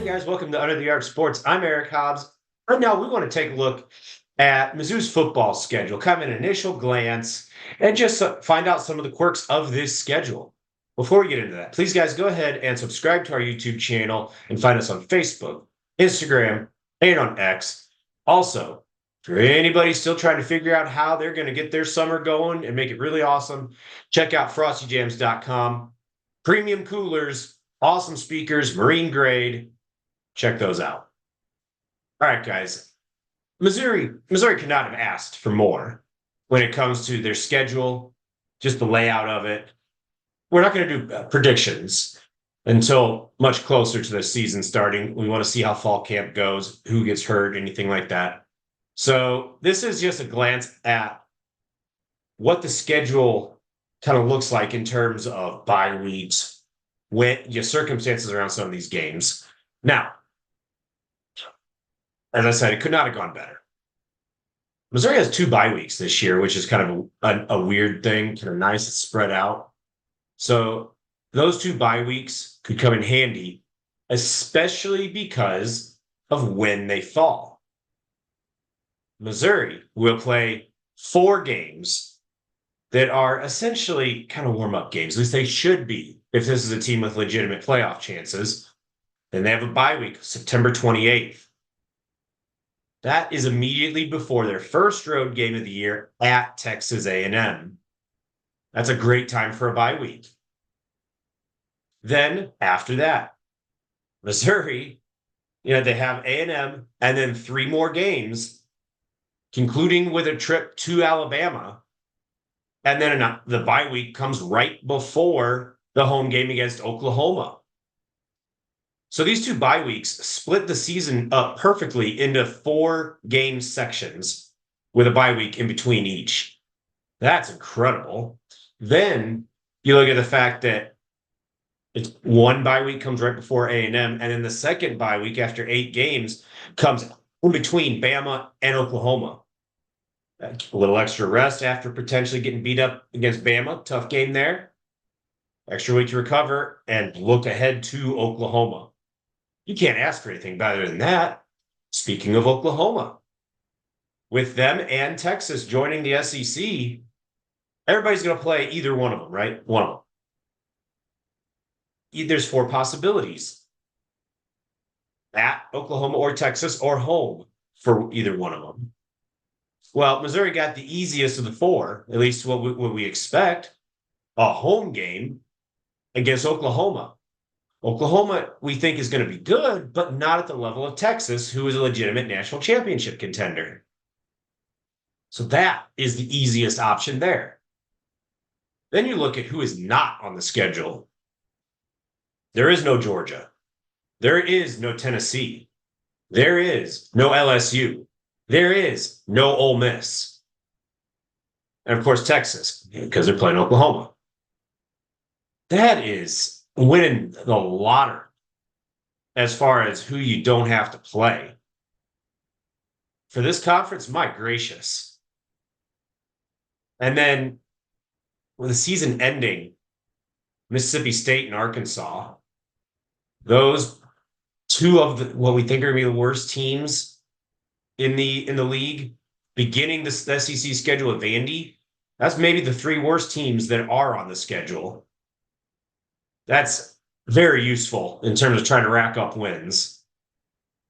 guys, welcome to Under the Arc Sports. I'm Eric Hobbs. Right now, we want to take a look at Mizzou's football schedule, kind of an initial glance, and just find out some of the quirks of this schedule. Before we get into that, please, guys, go ahead and subscribe to our YouTube channel and find us on Facebook, Instagram, and on X. Also, for anybody still trying to figure out how they're going to get their summer going and make it really awesome, check out frostyjams.com. Premium coolers, awesome speakers, marine grade. Check those out. All right, guys. Missouri could not have asked for more when it comes to their schedule, just the layout of it. We're not going to do predictions until much closer to the season starting. We want to see how fall camp goes, who gets hurt, anything like that. So this is just a glance at what the schedule kind of looks like in terms of bye weeks, when your circumstances around some of these games. Now, as I said, it could not have gone better. Missouri has 2 bye weeks this year, which is kind of a weird thing, kind of nice. It's spread out. So those 2 bye weeks could come in handy, especially because of when they fall. Missouri will play 4 games that are essentially kind of warm-up games. At least they should be if this is a team with legitimate playoff chances. Then they have a bye week, September 28th. That is immediately before their first road game of the year at Texas A&M. That's a great time for a bye week. Then after that, Missouri, they have A&M and then 3 more games, concluding with a trip to Alabama. And then the bye week comes right before the home game against Oklahoma. So these 2 bye weeks split the season up perfectly into 4 game sections with a bye week in between each. That's incredible. Then you look at the fact that it's 1 bye week comes right before A&M, and then the second bye week after 8 games comes in between Bama and Oklahoma. A little extra rest after potentially getting beat up against Bama. Tough game there. Extra week to recover and look ahead to Oklahoma. You can't ask for anything better than that. Speaking of Oklahoma, with them and Texas joining the SEC, everybody's going to play either one of them, right? One of them. There's 4 possibilities. At Oklahoma or Texas or home for either one of them. Well, Missouri got the easiest of the 4, at least what we expect, a home game against Oklahoma. Oklahoma, we think, is going to be good, but not at the level of Texas, who is a legitimate national championship contender. So that is the easiest option there. Then you look at who is not on the schedule. There is no Georgia. There is no Tennessee. There is no LSU. There is no Ole Miss. And of course, Texas, because they're playing Oklahoma. That is winning the lottery as far as who you don't have to play. For this conference, my gracious. And then with the season ending, Mississippi State and Arkansas, those 2 of what we think are going to be the worst teams in the league, beginning the SEC schedule with Vandy, that's maybe the 3 worst teams that are on the schedule. That's very useful in terms of trying to rack up wins.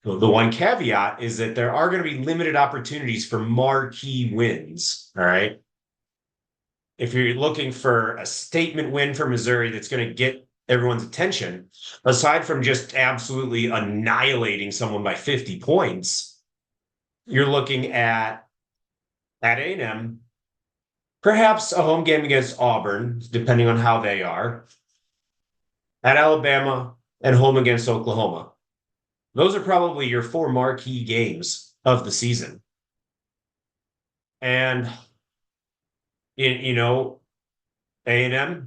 The one caveat is that there are going to be limited opportunities for marquee wins, all right? If you're looking for a statement win for Missouri that's going to get everyone's attention, aside from just absolutely annihilating someone by 50 points, you're looking at A&M, perhaps a home game against Auburn, depending on how they are, at Alabama, and home against Oklahoma. Those are probably your 4 marquee games of the season. And, A&M,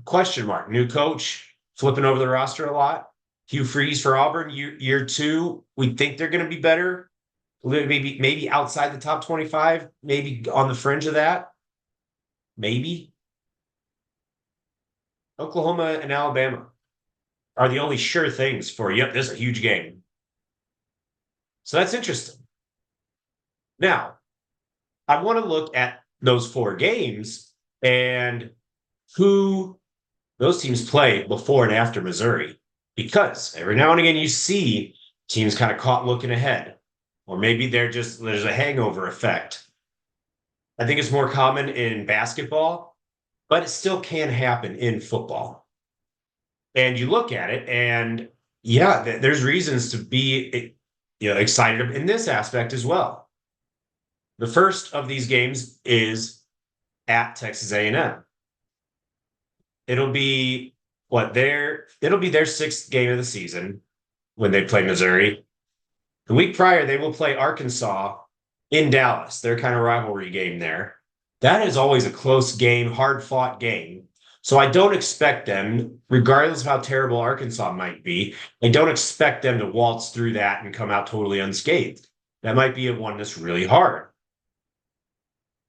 question mark, new coach, flipping over the roster a lot. Hugh Freeze for Auburn, year 2, we think they're going to be better. Maybe outside the top 25, maybe on the fringe of that. Maybe. Oklahoma and Alabama are the only sure things for, yep, this is a huge game. So that's interesting. Now, I want to look at those four games and who those teams play before and after Missouri, because every now and again you see teams kind of caught looking ahead, or maybe there's a hangover effect. I think it's more common in basketball, but it still can happen in football. And you look at it, and yeah, there's reasons to be excited in this aspect as well. The first of these games is at Texas A&M. It'll be it'll be their sixth game of the season when they play Missouri. The week prior, they will play Arkansas in Dallas, their kind of rivalry game there. That is always a close game, hard fought game. So I don't expect them, regardless of how terrible Arkansas might be, I don't expect them to waltz through that and come out totally unscathed. That might be a one that's really hard.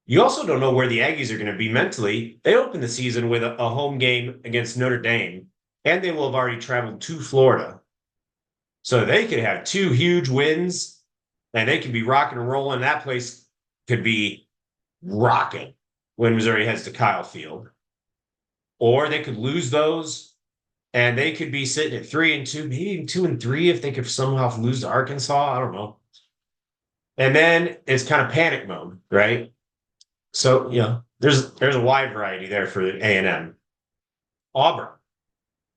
You also don't know where the Aggies are going to be mentally. They open the season with a home game against Notre Dame, and they will have already traveled to Florida. So they could have two huge wins, and they could be rocking and rolling. That place could be rocking when Missouri heads to Kyle Field. Or they could lose those, and they could be sitting at 3-2, maybe even 2-3 if they could somehow lose to Arkansas. I don't know. And then it's kind of panic mode, right? So, there's a wide variety there for A&M. Auburn,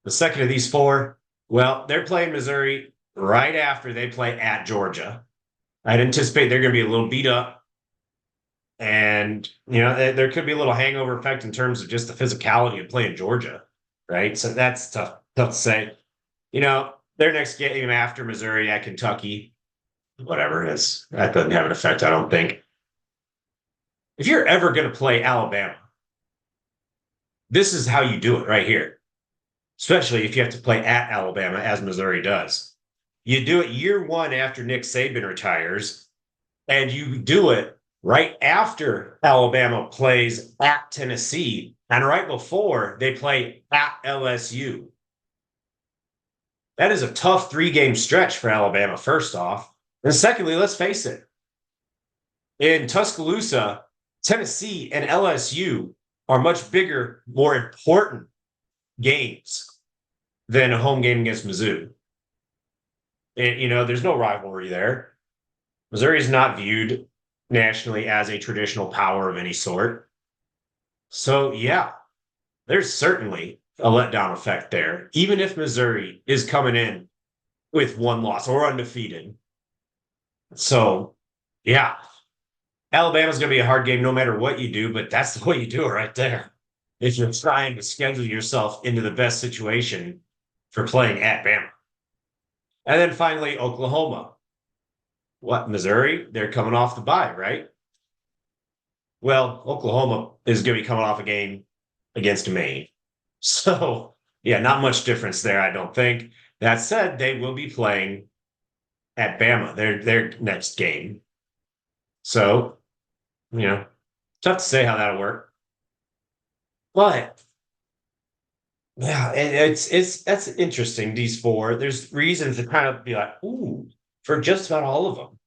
the second of these four, well, they're playing Missouri right after they play at Georgia. I'd anticipate they're going to be a little beat up. And, there could be a little hangover effect in terms of just the physicality of playing Georgia, right? So that's tough to say. Their next game after Missouri at Kentucky, whatever it is, that doesn't have an effect, I don't think. If you're ever going to play Alabama, this is how you do it right here, especially if you have to play at Alabama, as Missouri does. You do it year one after Nick Saban retires, and you do it right after Alabama plays at Tennessee and right before they play at LSU. That is a tough 3-game stretch for Alabama, first off. And secondly, let's face it, in Tuscaloosa, Tennessee and LSU are much bigger, more important games than a home game against Mizzou. And, there's no rivalry there. Missouri is not viewed nationally as a traditional power of any sort. So, yeah, there's certainly a letdown effect there, even if Missouri is coming in with one loss or undefeated. So, yeah, Alabama's going to be a hard game no matter what you do, but that's the way you do it right there. If you're trying to schedule yourself into the best situation for playing at Bama. And then finally, Oklahoma. What, Missouri? They're coming off the bye, right? Well, Oklahoma is going to be coming off a game against Maine. So, yeah, not much difference there, I don't think. That said, they will be playing at Bama, their next game. So, tough to say how that'll work. But yeah, it's that's interesting. These four, there's reasons to kind of be like, ooh, for just about all of them,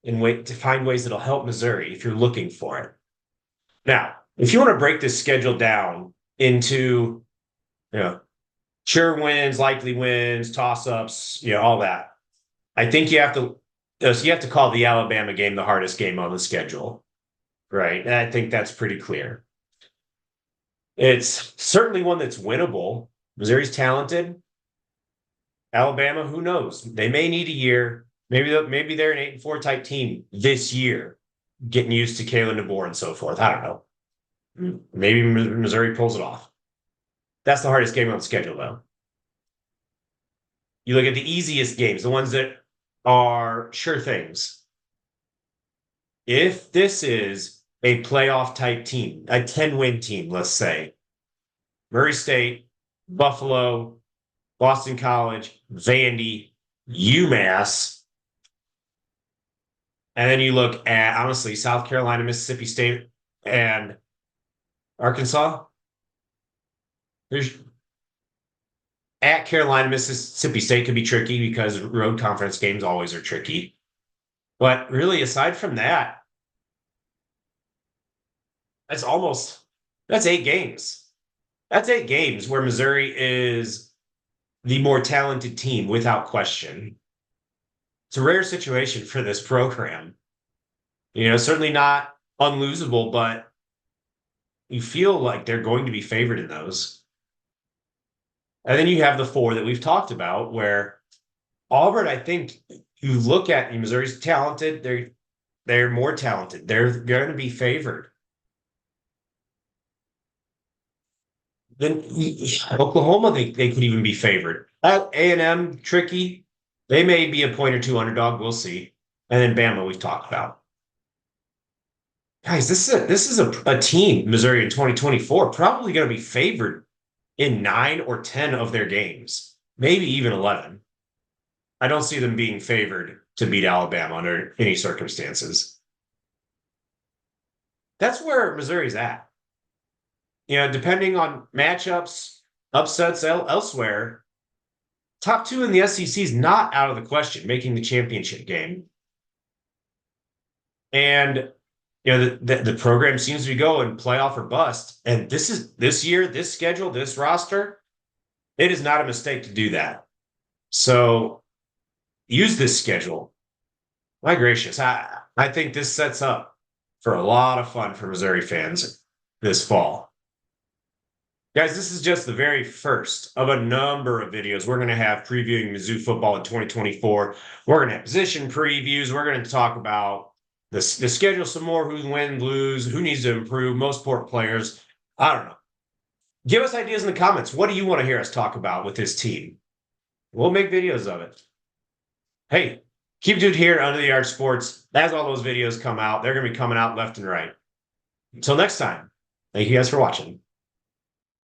and wait to find ways that'll help Missouri if you're looking for it. Now, if you want to break this schedule down into, sure wins, likely wins, toss-ups, all that, I think you have to call the Alabama game the hardest game on the schedule, right? And I think that's pretty clear. It's certainly one that's winnable. Missouri's talented. Alabama, who knows? They may need a year. Maybe they're an 8-4 type team this year, getting used to Kalen DeBoer and so forth. I don't know. Maybe Missouri pulls it off. That's the hardest game on the schedule, though. You look at the easiest games, the ones that are sure things. If this is a playoff type team, a 10-win team, let's say, Murray State, Buffalo, Boston College, Vandy, UMass, and then you look at, honestly, South Carolina, Mississippi State, and Arkansas. At Carolina, Mississippi State could be tricky because road conference games always are tricky. But really, aside from that, that's almost that's 8 games. That's 8 games where Missouri is the more talented team without question. It's a rare situation for this program. Certainly not unlosable, but you feel like they're going to be favored in those. And then you have the 4 that we've talked about, where Auburn, I think you look at Missouri's talented. They're more talented. They're going to be favored. Then Oklahoma, they could even be favored. A&M, tricky. They may be a point or two underdog. We'll see. And then Bama, we've talked about. Guys, this is a team, Missouri in 2024, probably going to be favored in 9 or 10 of their games, maybe even 11. I don't see them being favored to beat Alabama under any circumstances. That's where Missouri's at. Depending on matchups, upsets elsewhere, top 2 in the SEC is not out of the question, making the championship game. And the program seems to be going playoff or bust. And this year, this schedule, this roster, it is not a mistake to do that. So use this schedule. My gracious, I think this sets up for a lot of fun for Missouri fans this fall. Guys, this is just the very first of a number of videos we're going to have previewing Mizzou football in 2024. We're going to have position previews. We're going to talk about the schedule some more, who wins, lose, who needs to improve, most important players. I don't know. Give us ideas in the comments. What do you want to hear us talk about with this team? We'll make videos of it. Hey, keep it here Under the Arch Sports. As all those videos come out, they're going to be coming out left and right. Until next time, thank you guys for watching.